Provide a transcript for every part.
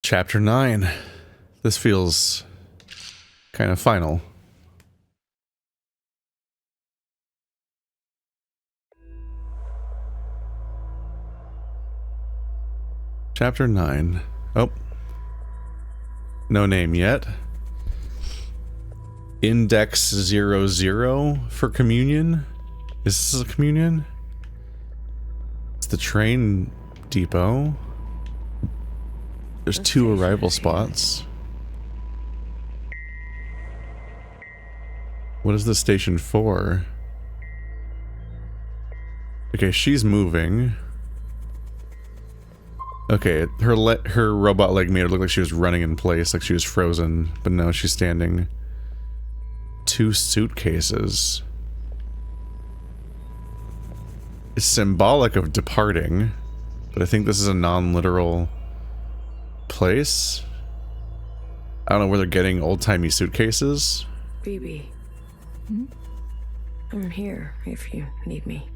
Chapter 9. This feels kind of final. Chapter 9. Oh. No name yet. Index 00 for communion? Is this a communion? It's the train depot. There's two arrival spots. What is this station for? Okay, she's moving. Okay, her robot leg made her look like she was running in place, like she was frozen, but no, she's standing. Two suitcases. It's symbolic of departing, but I think this is a non-literal place. I don't know where they're getting old-timey suitcases. BB. Hmm? I'm here if you need me.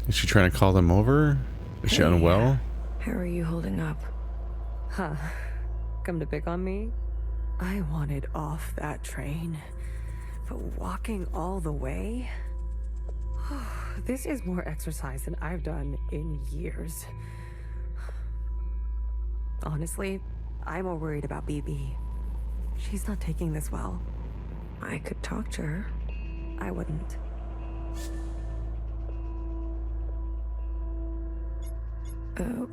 Is she trying to call them over? Is she unwell? How are you holding up? Huh. Come to pick on me? I wanted off that train. But walking all the way? This is more exercise than I've done in years. Honestly, I'm more worried about BB. She's not taking this well. I could talk to her. I wouldn't.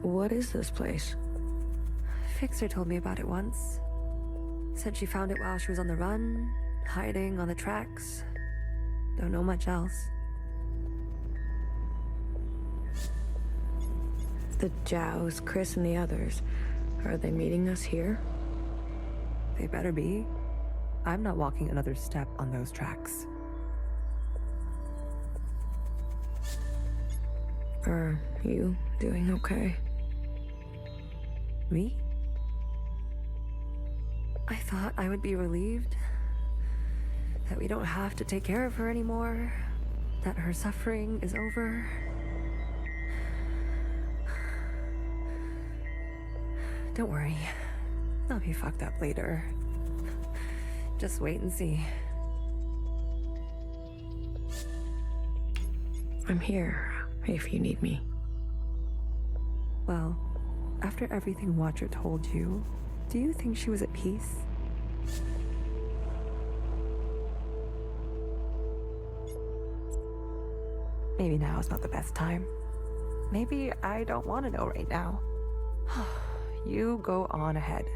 What is this place? Fixer told me about it once. Said she found it while she was on the run, hiding on the tracks. Don't know much else. The Jows, Chris, and the others. Are they meeting us here? They better be. I'm not walking another step on those tracks. Are you doing okay? Me? I thought I would be relieved that we don't have to take care of her anymore, that her suffering is over. Don't worry, I'll be fucked up later. Just wait and see. I'm here if you need me. Well, after everything Watcher told you, do you think she was at peace? Maybe now is not the best time. Maybe I don't want to know right now. You go on ahead.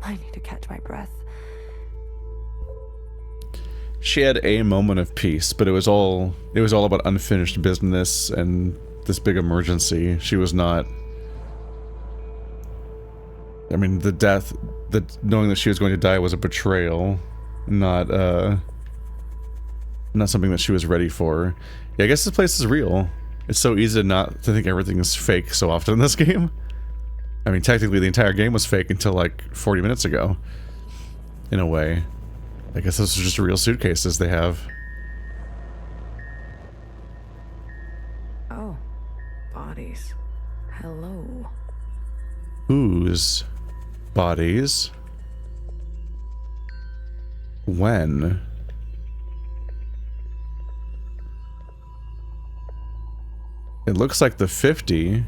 I need to catch my breath. She had a moment of peace, but it was all about unfinished business and this big emergency. She was not. I mean, the death, knowing that she was going to die was a betrayal, not something that she was ready for. Yeah, I guess this place is real. It's so easy not to think everything is fake so often in this game. I mean, technically the entire game was fake until like 40 minutes ago, in a way. I guess those are just real suitcases they have. Oh, bodies. Hello. Whose bodies? When? It looks like the 50.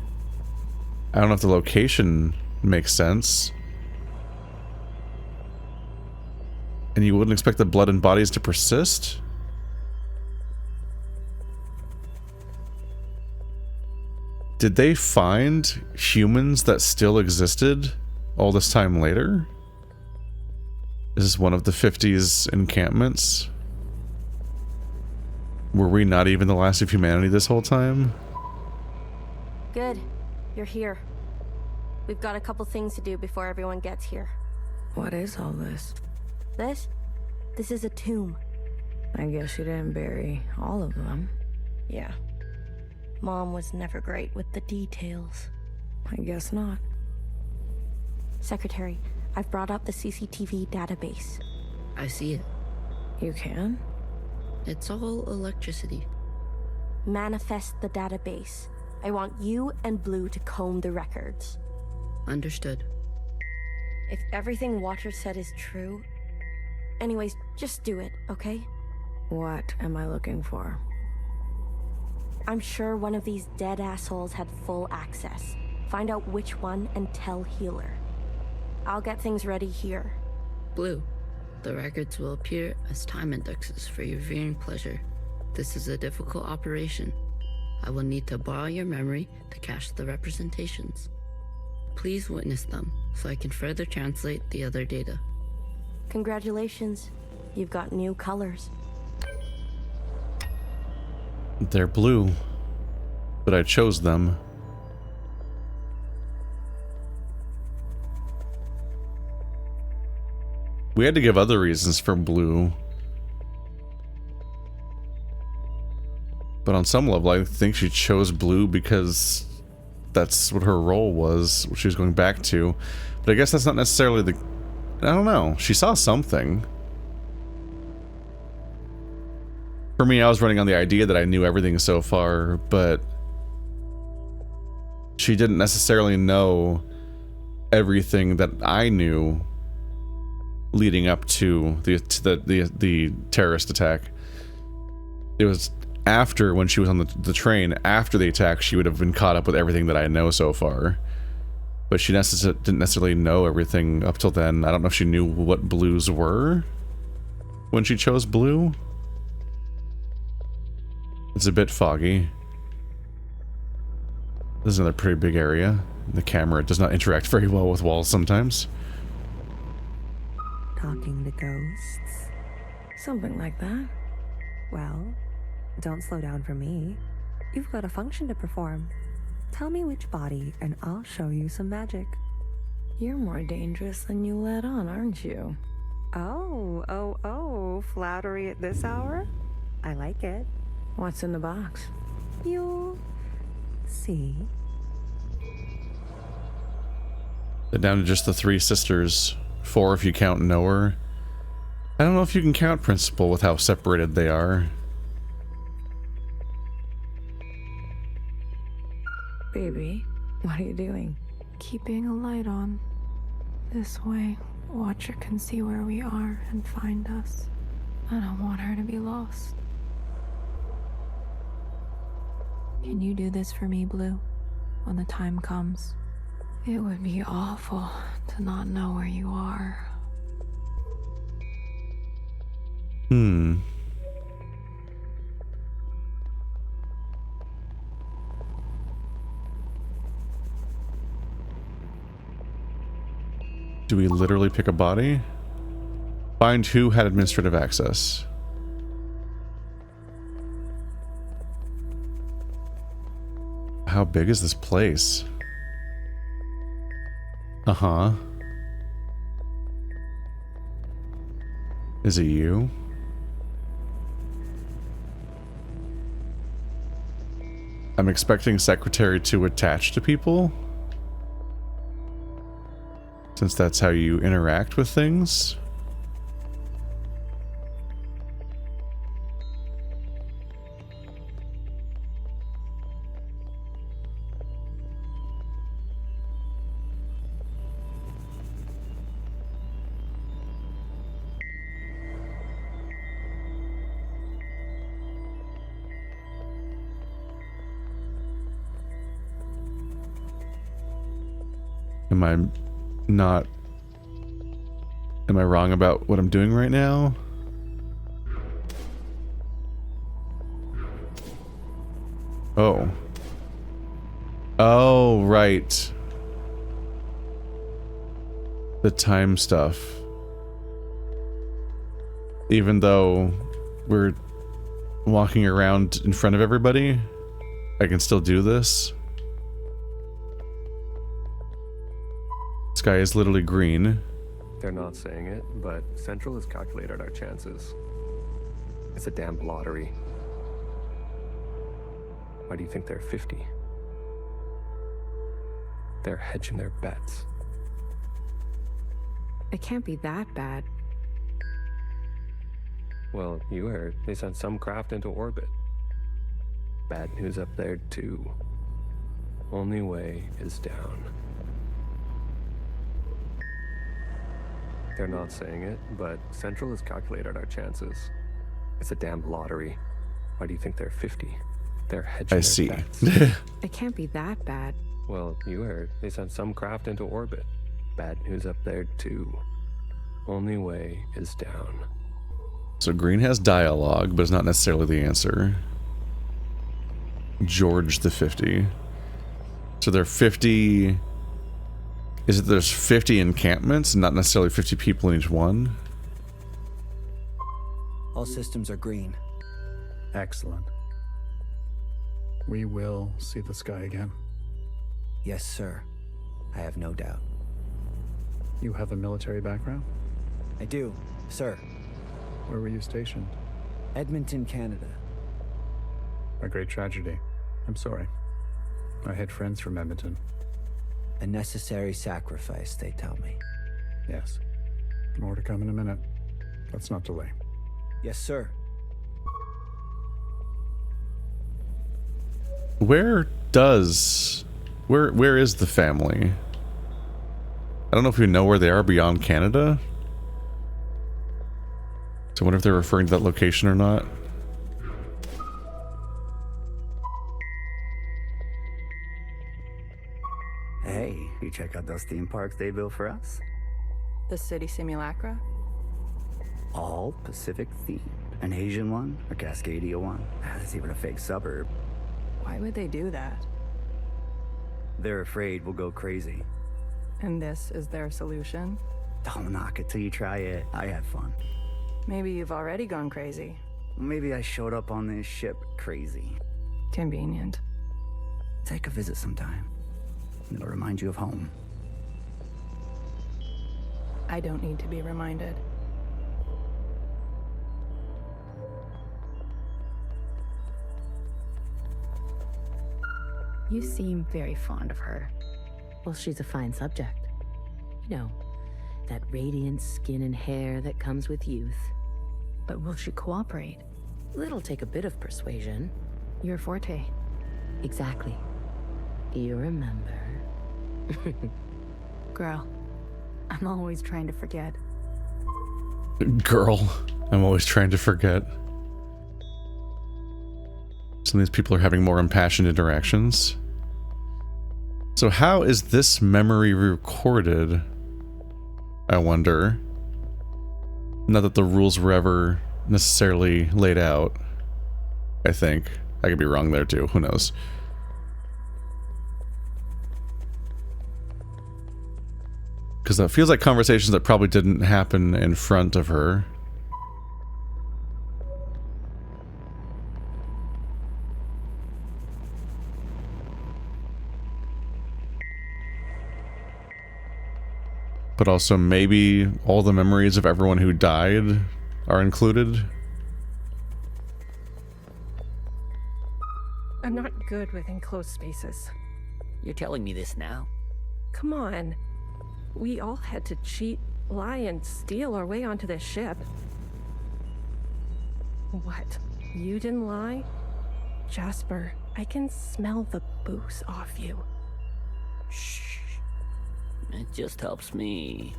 I don't know if the location makes sense. And you wouldn't expect the blood and bodies to persist? Did they find humans that still existed all this time later? Is this one of the 50's encampments? Were we not even the last of humanity this whole time? Good. You're here. We've got a couple things to do before everyone gets here. What is all this? This is a tomb. I guess you didn't bury all of them. Yeah. Mom was never great with the details. I guess not. Secretary, I've brought up the CCTV database. I see it. You can? It's all electricity. Manifest the database. I want you and Blue to comb the records. Understood. If everything Watcher said is true... Anyways, just do it, okay? What am I looking for? I'm sure one of these dead assholes had full access. Find out which one and tell Healer. I'll get things ready here. Blue, the records will appear as time indexes for your viewing pleasure. This is a difficult operation. I will need to borrow your memory to cache the representations. Please witness them so I can further translate the other data. Congratulations. You've got new colors. They're blue, but I chose them. We had to give other reasons for blue. But on some level, I think she chose blue because that's what her role was, what she was going back to. But I guess that's not necessarily the... I don't know. She saw something. For me, I was running on the idea that I knew everything so far, but she didn't necessarily know everything that I knew leading up to the terrorist attack. It was after, when she was on the train, after the attack, she would have been caught up with everything that I know so far. But she didn't necessarily know everything up till then. I don't know if she knew what blues were when she chose blue. It's a bit foggy. This is another pretty big area. The camera does not interact very well with walls sometimes. Talking to ghosts? Something like that. Well, don't slow down for me. You've got a function to perform. Tell me which body, and I'll show you some magic. You're more dangerous than you let on, aren't you? Oh, flattery at this hour? I like it. What's in the box? You'll see. They're down to just the three sisters. 4 if you count Noah. I don't know if you can count Principal with how separated they are. Baby, what are you doing? Keeping a light on. This way, Watcher can see where we are and find us. I don't want her to be lost. Can you do this for me, Blue? When the time comes? It would be awful to not know where you are. Do we literally pick a body? Find who had administrative access. How big is this place? Uh-huh. Is it you? I'm expecting Secretary to attach to people, since that's how you interact with things. Am I wrong about what I'm doing right now? Oh. Oh, right. The time stuff. Even though we're walking around in front of everybody, I can still do this. Sky is literally green. They're not saying it, but Central has calculated our chances. It's a damn lottery. Why do you think they're 50? They're hedging their bets. It can't be that bad. Well, you heard. They sent some craft into orbit. Bad news up there, too. Only way is down. They're not saying it, but Central has calculated our chances. It's a damn lottery. Why do you think they're 50? They're hedging I their see. bets. It can't be that bad. Well, you heard. They sent some craft into orbit. Bad news up there, too. Only way is down. So green has dialogue, but it's not necessarily the answer. George the 50. So there are 50... Is it there's 50 encampments, not necessarily 50 people in each one? All systems are green. Excellent. We will see the sky again. Yes, sir. I have no doubt. You have a military background? I do, sir. Where were you stationed? Edmonton, Canada. A great tragedy. I'm sorry. I had friends from Edmonton. A necessary sacrifice, they tell me. Yes. More to come in a minute. Let's not delay. Yes, sir. Where is the family? I don't know if we know where they are beyond Canada. So I wonder if they're referring to that location or not. Hey, you check out those theme parks they built for us? The city simulacra? All Pacific themed. An Asian one, a Cascadia one. There's even a fake suburb. Why would they do that? They're afraid we'll go crazy. And this is their solution? Don't knock it till you try it. I had fun. Maybe you've already gone crazy. Maybe I showed up on this ship crazy. Convenient. Take a visit sometime. It'll remind you of home. I don't need to be reminded. You seem very fond of her. Well, she's a fine subject. You know, that radiant skin and hair that comes with youth. But will she cooperate? It'll take a bit of persuasion. Your forte. Exactly. You remember. Girl, I'm always trying to forget. Girl, I'm always trying to forget. Some of these people are having more impassioned interactions. So how is this memory recorded? I wonder. Not that the rules were ever necessarily laid out. I think. I could be wrong there too. Who knows? Because that feels like conversations that probably didn't happen in front of her. But also maybe all the memories of everyone who died are included. I'm not good with enclosed spaces. You're telling me this now? Come on. We all had to cheat, lie, and steal our way onto this ship. What? You didn't lie? Jasper, I can smell the booze off you. Shh. It just helps me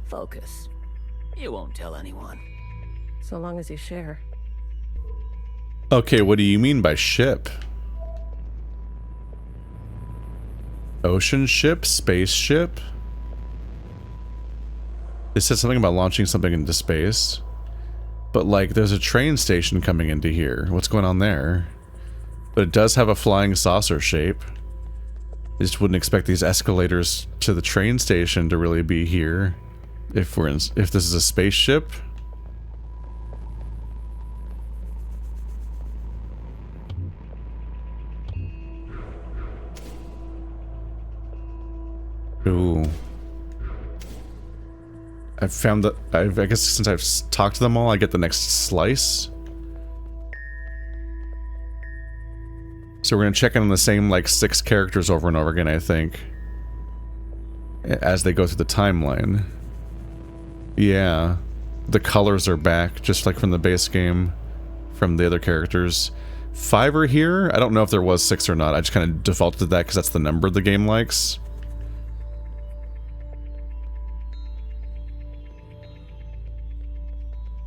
focus. You won't tell anyone. So long as you share. Okay, what do you mean by ship? Ocean ship? Spaceship? It said something about launching something into space. But like, there's a train station coming into here. What's going on there? But it does have a flying saucer shape. I just wouldn't expect these escalators to the train station to really be here if if this is a spaceship. Ooh. I've found that I guess since I've talked to them all, I get the next slice. So we're gonna check in on the same like 6 characters over and over again, I think, as they go through the timeline. Yeah. the colors are back, just like from the base game, from the other characters. 5 are here. I don't know if there was 6 or not. I just kind of defaulted to that because that's the number the game likes.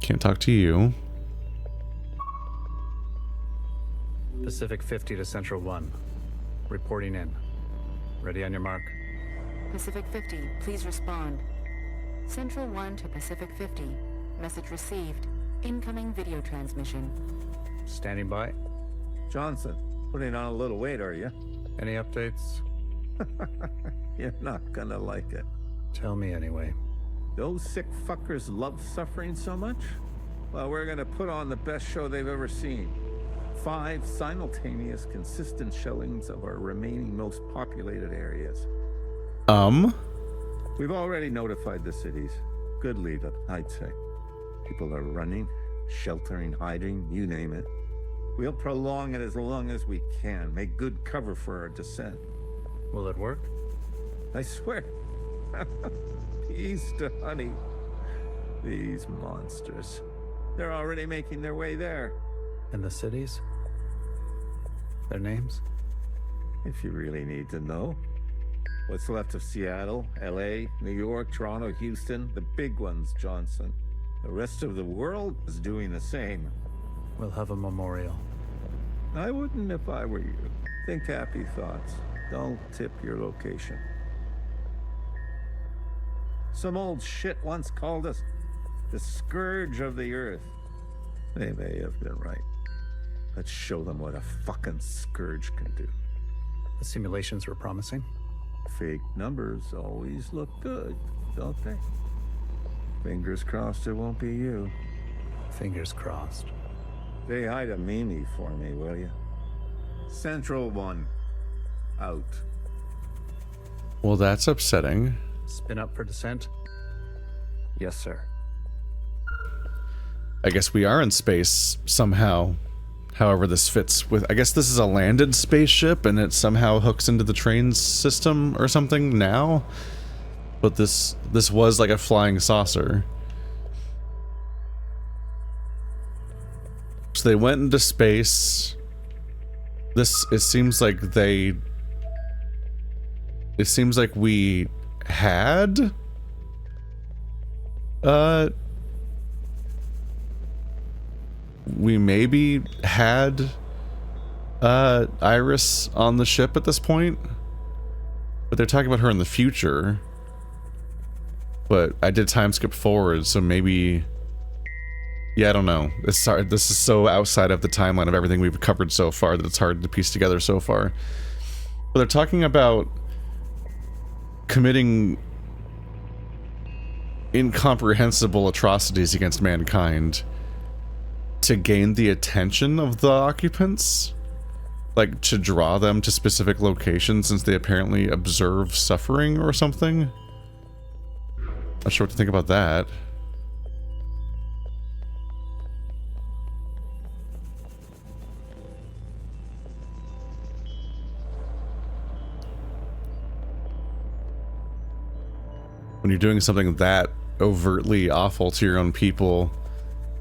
Can't talk to you. Pacific 50 to Central 1. Reporting in. Ready on your mark. Pacific 50, please respond. Central 1 to Pacific 50. Message received. Incoming video transmission. Standing by. Johnson, putting on a little weight, are you? Any updates? You're not gonna like it. Tell me anyway. Those sick fuckers love suffering so much? Well, we're gonna put on the best show they've ever seen. 5 simultaneous, consistent showings of our remaining most populated areas. We've already notified the cities. Good lead up, I'd say. People are running, sheltering, hiding, you name it. We'll prolong it as long as we can, make good cover for our descent. Will it work? I swear. Peas to honey. These monsters. They're already making their way there. And the cities? Their names? If you really need to know. What's left of Seattle, LA, New York, Toronto, Houston, the big ones, Johnson. The rest of the world is doing the same. We'll have a memorial. I wouldn't if I were you. Think happy thoughts. Don't tip your location. Some old shit once called us the scourge of the earth. They may have been right. Let's show them what a fucking scourge can do. The simulations were promising. Fake numbers always look good, don't they? Fingers crossed it won't be you. Fingers crossed. Say hi to Mimi for me, will you? Central 1. Out. Well, that's upsetting. Spin up for descent? Yes, sir. I guess we are in space somehow. However this fits with... I guess this is a landed spaceship and it somehow hooks into the train system or something now. But this was like a flying saucer. So they went into space. It seems like they... It seems like we had... we maybe had Iris on the ship at this point, but they're talking about her in the future. But I did time skip forward, so maybe, yeah, I don't know. This is so outside of the timeline of everything we've covered so far that it's hard to piece together so far. But they're talking about committing incomprehensible atrocities against mankind to gain the attention of the occupants, like to draw them to specific locations since they apparently observe suffering or something. Not sure what to think about that. When you're doing something that overtly awful to your own people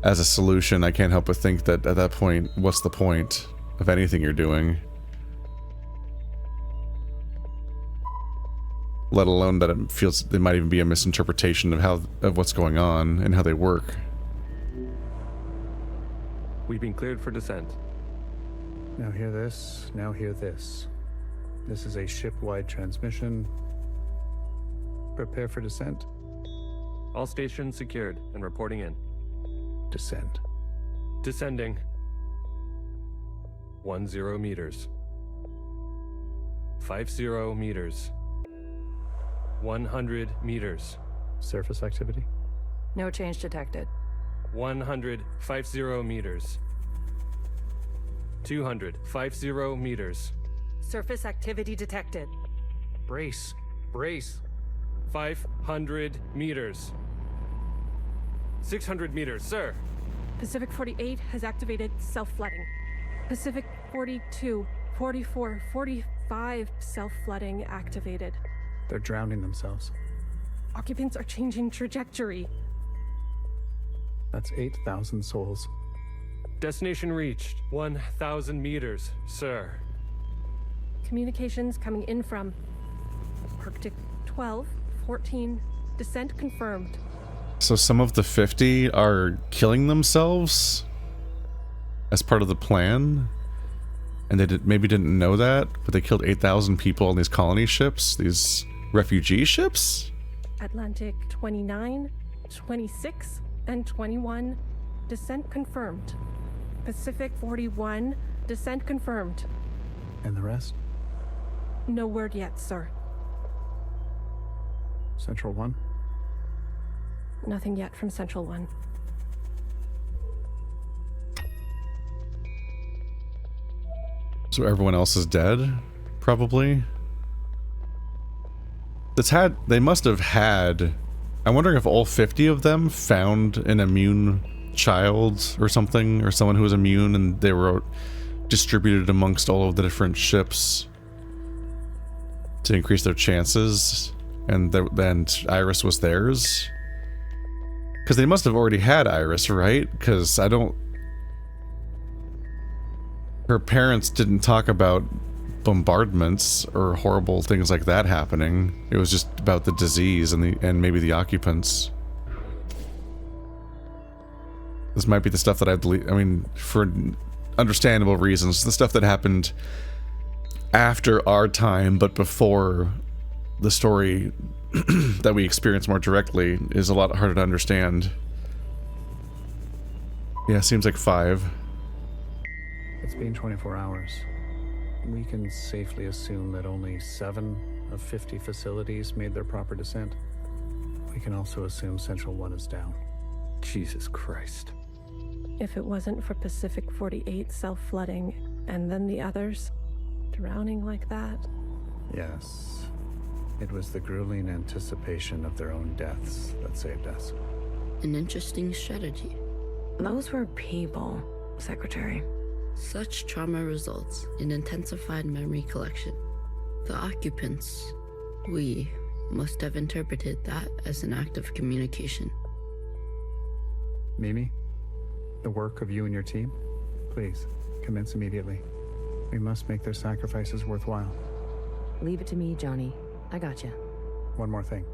as a solution, I can't help but think that at that point, what's the point of anything you're doing? Let alone that it feels there might even be a misinterpretation of what's going on and how they work. We've been cleared for descent. Now hear this, now hear this. This is a ship-wide transmission. Prepare for descent. All stations secured and reporting in. Descend. Descending. 10 meters. 50 meters. 100 meters. Surface activity? No change detected. 150 meters. 250 meters. Surface activity detected. Brace. Brace. 500 meters. 600 meters, sir. Pacific 48 has activated self-flooding. Pacific 42, 44, 45 self-flooding activated. They're drowning themselves. Occupants are changing trajectory. That's 8,000 souls. Destination reached. 1,000 meters, sir. Communications coming in from Arctic 12, 14. Descent confirmed. So some of the 50 are killing themselves as part of the plan? And they maybe didn't know that, but they killed 8,000 people on these colony ships, these refugee ships? Atlantic 29, 26, and 21. Descent confirmed. Pacific 41. Descent confirmed. And the rest? No word yet, sir. Central 1? Nothing yet from Central 1. So everyone else is dead? Probably? They must have had... I'm wondering if all 50 of them found an immune child or something, or someone who was immune, and they were distributed amongst all of the different ships to increase their chances, and then Iris was theirs? Because they must have already had Iris, right? Because her parents didn't talk about bombardments or horrible things like that happening. It was just about the disease and maybe the occupants. This might be the stuff that I mean, for understandable reasons, the stuff that happened after our time, but before the story that we experience more directly is a lot harder to understand. Yeah, seems like 5. It's been 24 hours. We can safely assume that only 7 of 50 facilities made their proper descent. We can also assume Central 1 is down. Jesus Christ. If it wasn't for Pacific 48 self-flooding, and then the others drowning like that. Yes. It was the grueling anticipation of their own deaths that saved us. An interesting strategy. Those were people, Secretary. Such trauma results in intensified memory collection. The occupants, we, must have interpreted that as an act of communication. Mimi, the work of you and your team, please, commence immediately. We must make their sacrifices worthwhile. Leave it to me, Johnny. I gotcha. One more thing.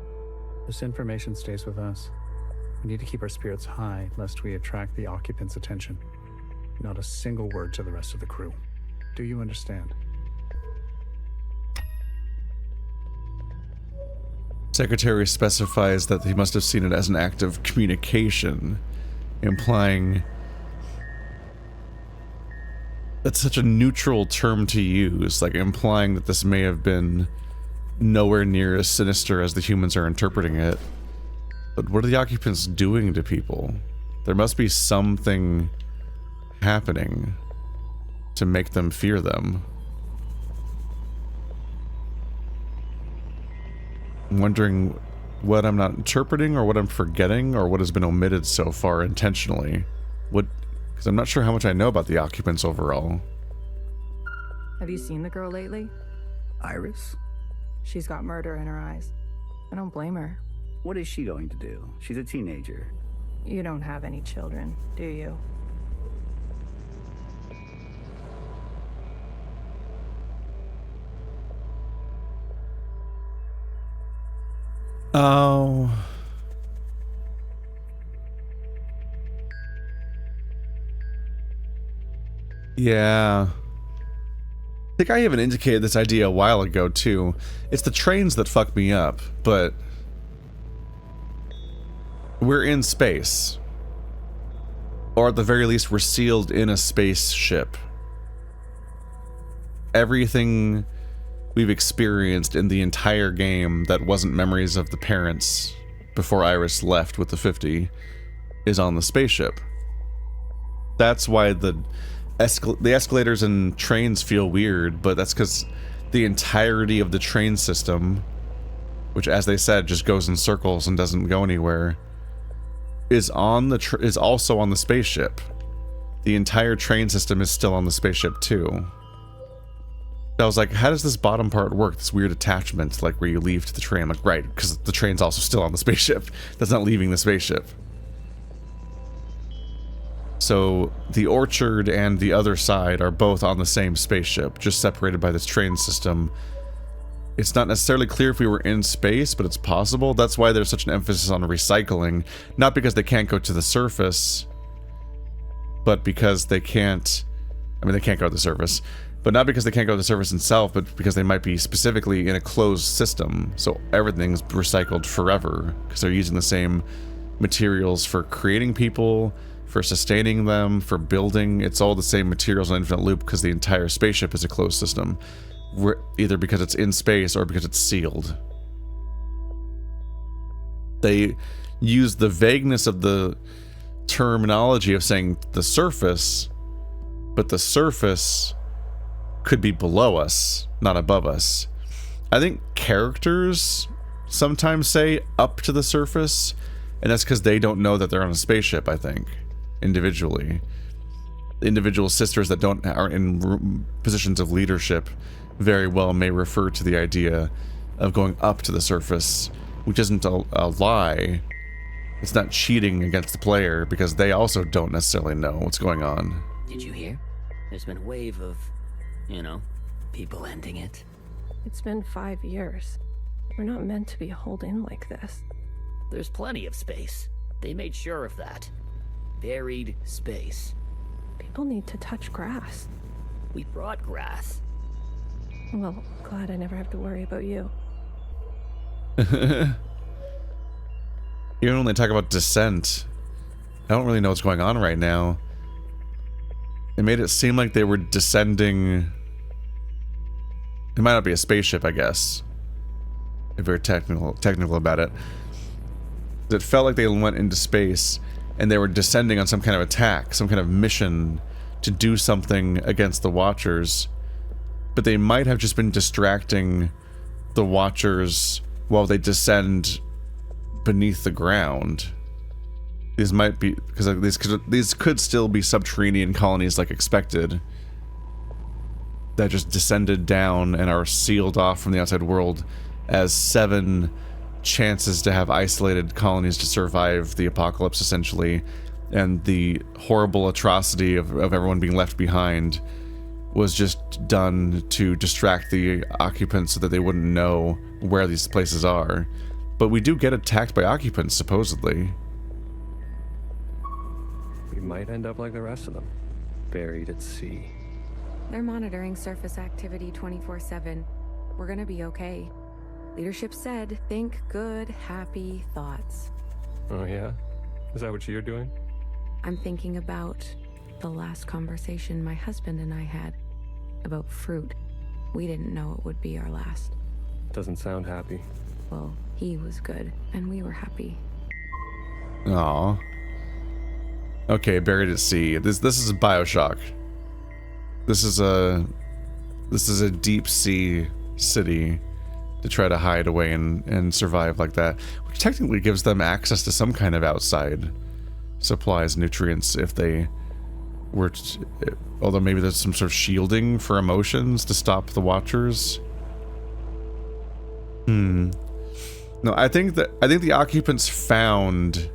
This information stays with us. We need to keep our spirits high, lest we attract the occupants' attention. Not a single word to the rest of the crew. Do you understand? Secretary specifies that he must have seen it as an act of communication, implying that's such a neutral term to use, like implying that this may have been nowhere near as sinister as the humans are interpreting it. But what are the occupants doing to people? There must be something happening to make them fear them. I'm wondering what I'm not interpreting, or what I'm forgetting, or what has been omitted so far intentionally. Because I'm not sure how much I know about the occupants overall. Have you seen the girl lately? Iris? She's got murder in her eyes. I don't blame her. What is she going to do? She's a teenager. You don't have any children, do you? Oh. Yeah. I think I even indicated this idea a while ago, too. It's the trains that fuck me up, but we're in space. Or at the very least, we're sealed in a spaceship. Everything we've experienced in the entire game that wasn't memories of the parents before Iris left with the 50 is on the spaceship. That's why the escalators and trains feel weird, but that's because the entirety of the train system, which, as they said, just goes in circles and doesn't go anywhere, is also on the spaceship. The entire train system is still on the spaceship too. I was like, how does this bottom part work? This weird attachment, like where you leave to the train. I'm like, right, because the train's also still on the spaceship. That's not leaving the spaceship. So the Orchard and the other side are both on the same spaceship, just separated by this train system. It's not necessarily clear if we were in space, but it's possible. That's why there's such an emphasis on recycling. Not because they can't go to the surface, but because they can't... I mean, they can't go to the surface. But not because they can't go to the surface itself, but because they might be specifically in a closed system. So everything's recycled forever, because they're using the same materials for creating people, for sustaining them, for building. It's all the same materials on infinite loop because the entire spaceship is a closed system. Either because it's in space or because it's sealed. They use the vagueness of the terminology of saying the surface, but the surface could be below us, not above us. I think characters sometimes say up to the surface, and that's because they don't know that they're on a spaceship, I think, individually. Individual sisters that aren't in positions of leadership very well may refer to the idea of going up to the surface, which isn't a lie. It's not cheating against the player, because they also don't necessarily know what's going on. Did you hear? There's been a wave of, you know, people ending it. It's been 5 years. We're not meant to be holed in like this. There's plenty of space. They made sure of that. Buried space. People need to touch grass. We brought grass. Well, glad I never have to worry about you. Even when they talk about descent, I don't really know what's going on right now. It made it seem like they were descending. It might not be a spaceship, I guess, if we're technical about it. It felt like they went into space and they were descending on some kind of attack, some kind of mission to do something against the Watchers. But they might have just been distracting the Watchers while they descend beneath the ground. These might be, because these could still be subterranean colonies like expected, that just descended down and are sealed off from the outside world as 7 chances to have isolated colonies to survive the apocalypse, essentially, and the horrible atrocity of everyone being left behind was just done to distract the occupants so that they wouldn't know where these places are. But we do get attacked by occupants, supposedly. We might end up like the rest of them, buried at sea. They're monitoring surface activity 24/7. We're gonna be okay. Leadership said, think good, happy thoughts. Oh yeah? Is that what you're doing? I'm thinking about the last conversation my husband and I had about fruit. We didn't know it would be our last. Doesn't sound happy. Well, he was good, and we were happy. Aww. Okay, buried at sea. This is BioShock. This is a deep sea city to try to hide away and survive like that, which technically gives them access to some kind of outside supplies, nutrients, if they were to, although maybe there's some sort of shielding for emotions to stop the Watchers. No, I think the occupants found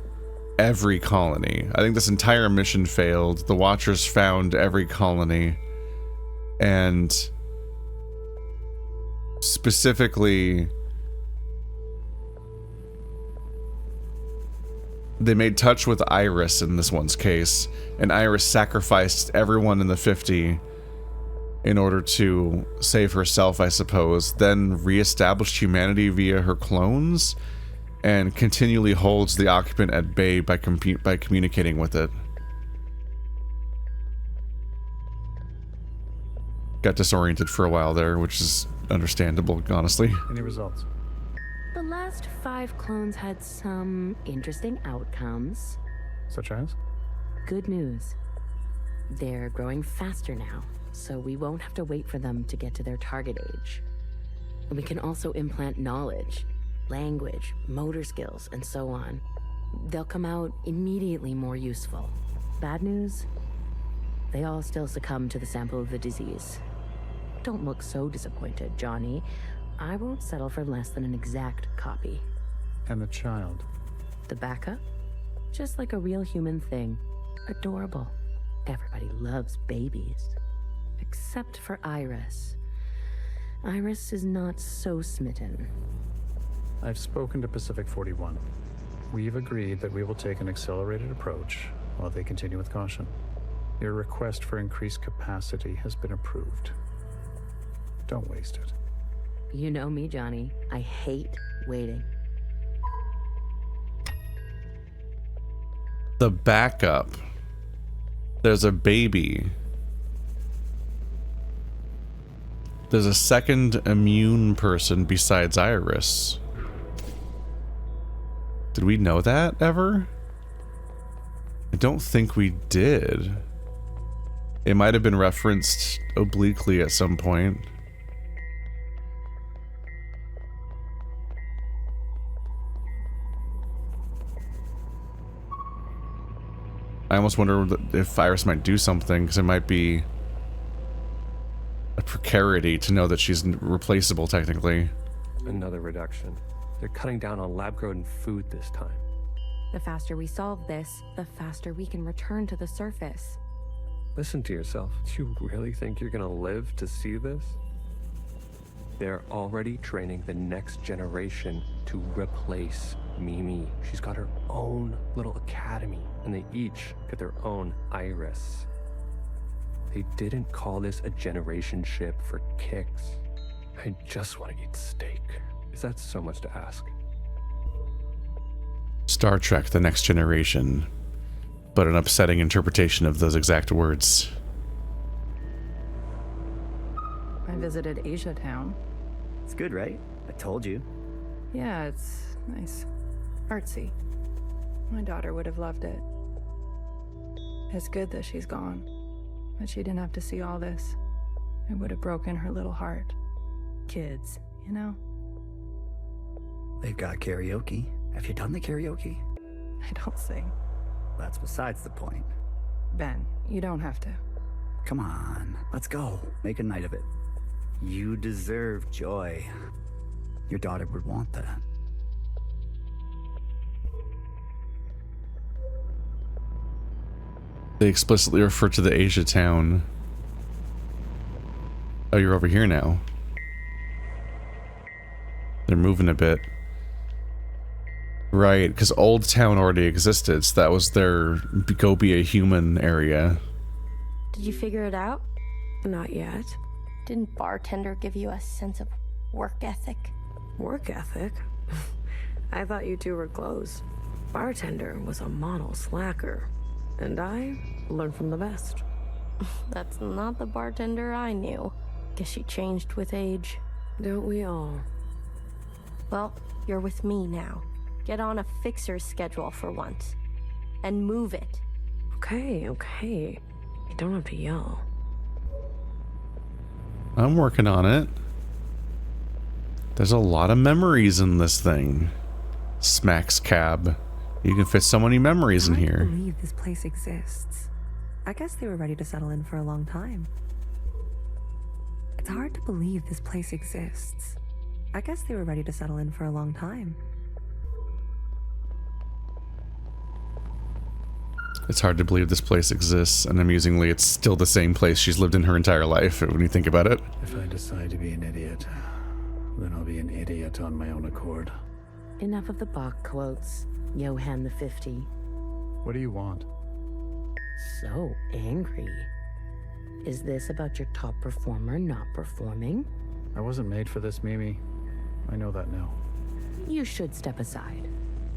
every colony. I think this entire mission failed. The Watchers found every colony, and specifically they made touch with Iris in this one's case, and Iris sacrificed everyone in the 50 in order to save herself, I suppose, then reestablished humanity via her clones, and continually holds the occupant at bay by communicating with it. Got disoriented for a while there, which is understandable, honestly. Any results? The last 5 clones had some interesting outcomes. Such as? Good news. They're growing faster now, so we won't have to wait for them to get to their target age. And we can also implant knowledge, language, motor skills, and so on. They'll come out immediately more useful. Bad news? They all still succumb to the sample of the disease. Don't look so disappointed, Johnny. I won't settle for less than an exact copy. And the child? The backup? Just like a real human thing. Adorable. Everybody loves babies. Except for Iris. Iris is not so smitten. I've spoken to Pacific 41. We've agreed that we will take an accelerated approach while they continue with caution. Your request for increased capacity has been approved. Don't waste it. You know me, Johnny. I hate waiting. The backup. There's a baby. There's a second immune person besides Iris. Did we know that ever? I don't think we did. It might have been referenced obliquely at some point. I almost wonder if Iris might do something, because it might be a precarity to know that she's replaceable, technically. Another reduction. They're cutting down on lab-grown food this time. The faster we solve this, the faster we can return to the surface. Listen to yourself. Do you really think you're gonna live to see this? They're already training the next generation to replace Mimi. She's got her own little academy, and they each get their own Iris. They didn't call this a generation ship for kicks. I just want to eat steak. Is that so much to ask? Star Trek: The Next Generation, but an upsetting interpretation of those exact words. I visited Asia Town. It's good, right? I told you. Yeah, it's nice. Artsy. My daughter would have loved it. It's good that she's gone. But she didn't have to see all this. It would have broken her little heart. Kids, you know? They've got karaoke. Have you done the karaoke? I don't sing. That's besides the point. Ben, you don't have to. Come on, let's go. Make a night of it. You deserve joy. Your daughter would want that. They explicitly refer to the Asia town. Oh, you're over here now. They're moving a bit. Right, because Old Town already existed, so that was their go be a human area. Did you figure it out? Not yet. Didn't bartender give you a sense of work ethic? Work ethic? I thought you two were close. Bartender was a model slacker, and I learned from the best. That's not the bartender I knew. Guess she changed with age. Don't we all? Well, you're with me now. Get on a fixer's schedule for once. And move it. Okay. You don't have to yell. I'm working on it. There's a lot of memories in this thing. Smacks cab. You can fit so many memories in here. I can't believe this place exists. I guess they were ready to settle in for a long time. It's hard to believe this place exists. I guess they were ready to settle in for a long time. It's hard to believe this place exists, and amusingly, it's still the same place she's lived in her entire life, when you think about it. If I decide to be an idiot, then I'll be an idiot on my own accord. Enough of the Bach quotes, Johann the 50. What do you want? So angry. Is this about your top performer not performing? I wasn't made for this, Mimi. I know that now. You should step aside.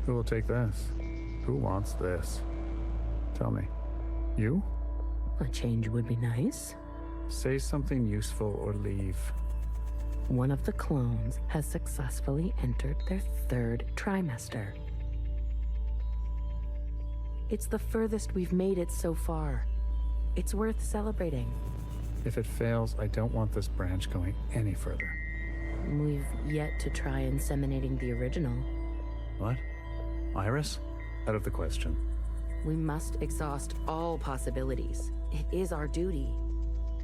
Who will take this? Who wants this? Tell me. You? A change would be nice. Say something useful or leave. One of the clones has successfully entered their 3rd trimester. It's the furthest we've made it so far. It's worth celebrating. If it fails, I don't want this branch going any further. We've yet to try inseminating the original. What? Iris? Out of the question. We must exhaust all possibilities. It is our duty.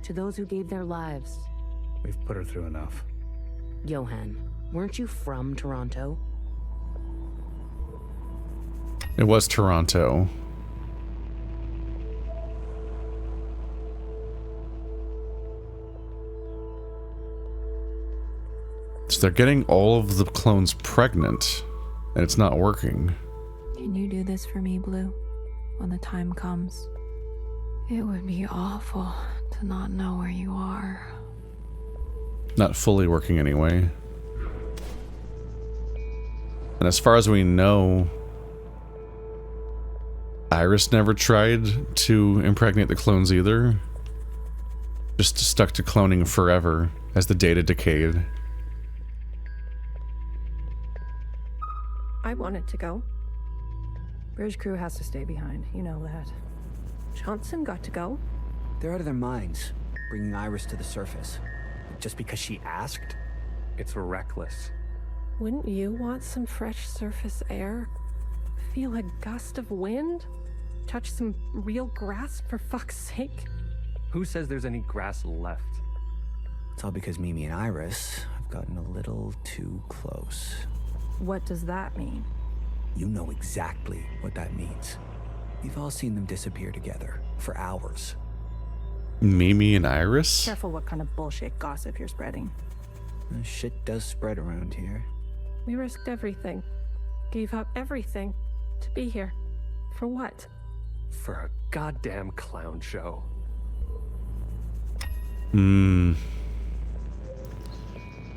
To those who gave their lives. We've put her through enough. Johann, weren't you from Toronto? It was Toronto. So they're getting all of the clones pregnant, and it's not working. Can you do this for me, Blue? When the time comes? It would be awful to not know where you are. Not fully working anyway. And as far as we know, Iris never tried to impregnate the clones either. Just stuck to cloning forever as the data decayed. I wanted to go. Bridge crew has to stay behind, you know that. Johnson got to go. They're out of their minds, bringing Iris to the surface. Just because she asked? It's reckless. Wouldn't you want some fresh surface air? Feel a gust of wind? Touch some real grass, for fuck's sake? Who says there's any grass left? It's all because Mimi and Iris have gotten a little too close. What does that mean? You know exactly what that means. We've all seen them disappear together for hours. Mimi and Iris? Careful what kind of bullshit gossip you're spreading. Shit does spread around here. We risked everything. Gave up everything. To be here. For what? For a goddamn clown show.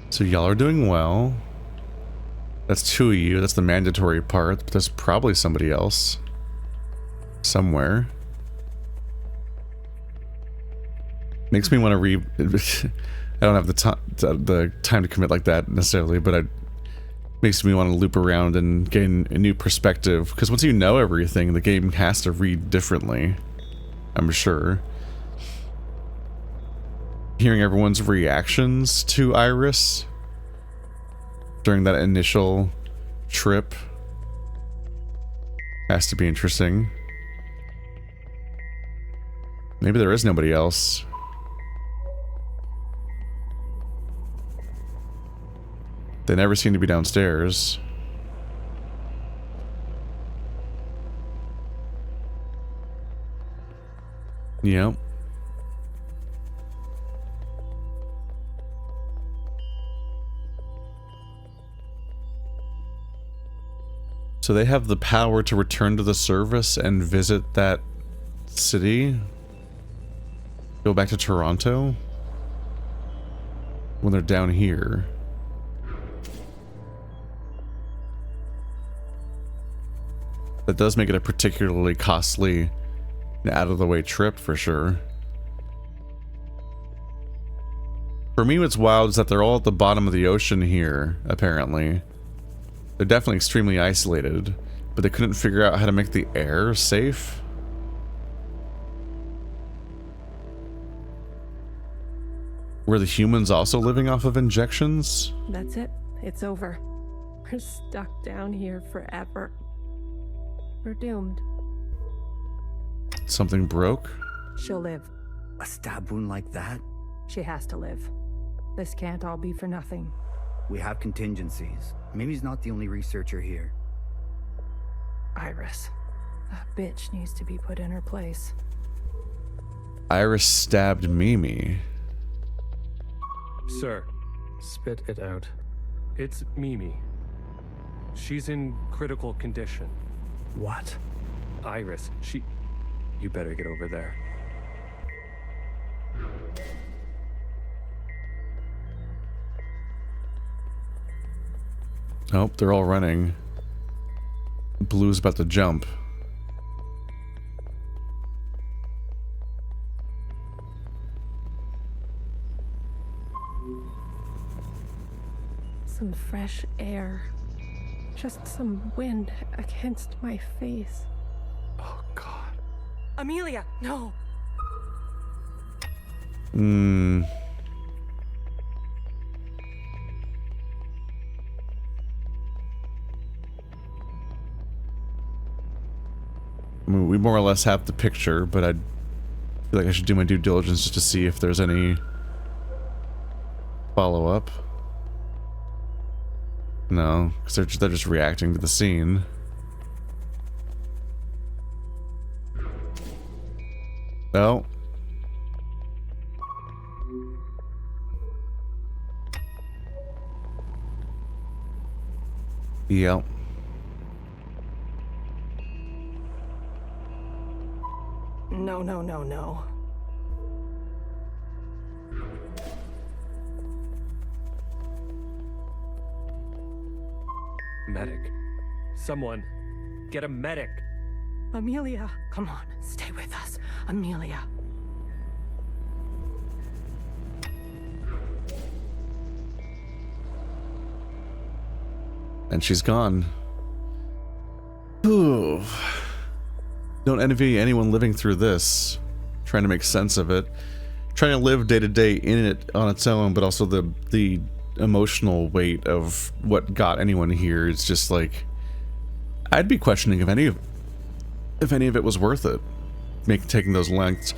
So y'all are doing well. That's two of you. That's the mandatory part. But there's probably somebody else. Somewhere. Makes me want to read. I don't have the time to commit like that necessarily, but it makes me want to loop around and gain a new perspective. Because once you know everything, the game has to read differently. I'm sure. Hearing everyone's reactions to Iris during that initial trip has to be interesting. Maybe there is nobody else. They never seem to be downstairs. Yep. So they have the power to return to the service and visit that city? Go back to Toronto? When they're down here. That does make it a particularly costly and out-of-the-way trip for sure. For me, what's wild is that they're all at the bottom of the ocean here, apparently. They're definitely extremely isolated, but they couldn't figure out how to make the air safe. Were the humans also living off of injections? That's it. It's over. We're stuck down here forever. We're doomed. Something broke? She'll live. A stab wound like that? She has to live. This can't all be for nothing. We have contingencies. Mimi's not the only researcher here. Iris. That bitch needs to be put in her place. Iris stabbed Mimi. Sir. Spit it out. It's Mimi. She's in critical condition. What? Iris, You better get over there. Oh, they're all running. Blue's about to jump. Some fresh air. Just some wind against my face. Oh, God. Amelia, no! I mean, we more or less have the picture, but I feel like I should do my due diligence just to see if there's any follow-up. No, because they're just reacting to the scene. Oh. Yep. No, no, no, no. Medic. Someone. Get a medic. Amelia, come on, stay with us. Amelia. And she's gone. Ooh. Don't envy anyone living through this. Trying to make sense of it. Trying to live day to day in it on its own, but also the emotional weight of what got anyone here. It's just like, I'd be questioning if any of it was worth it. Taking those lengths.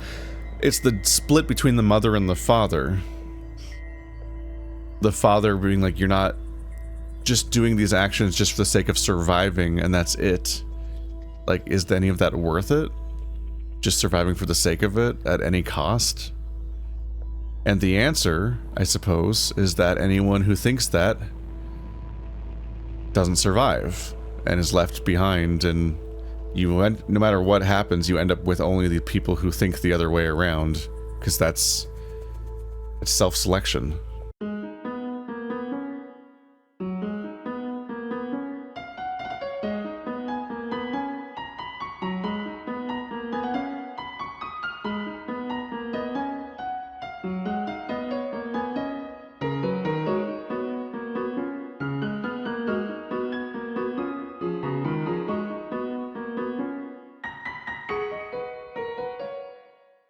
It's the split between the mother and the father. The father being like, you're not just doing these actions just for the sake of surviving and that's it. Like, is any of that worth it? Just surviving for the sake of it at any cost? And the answer, I suppose, is that anyone who thinks that doesn't survive and is left behind, and no matter what happens, you end up with only the people who think the other way around, because it's self-selection.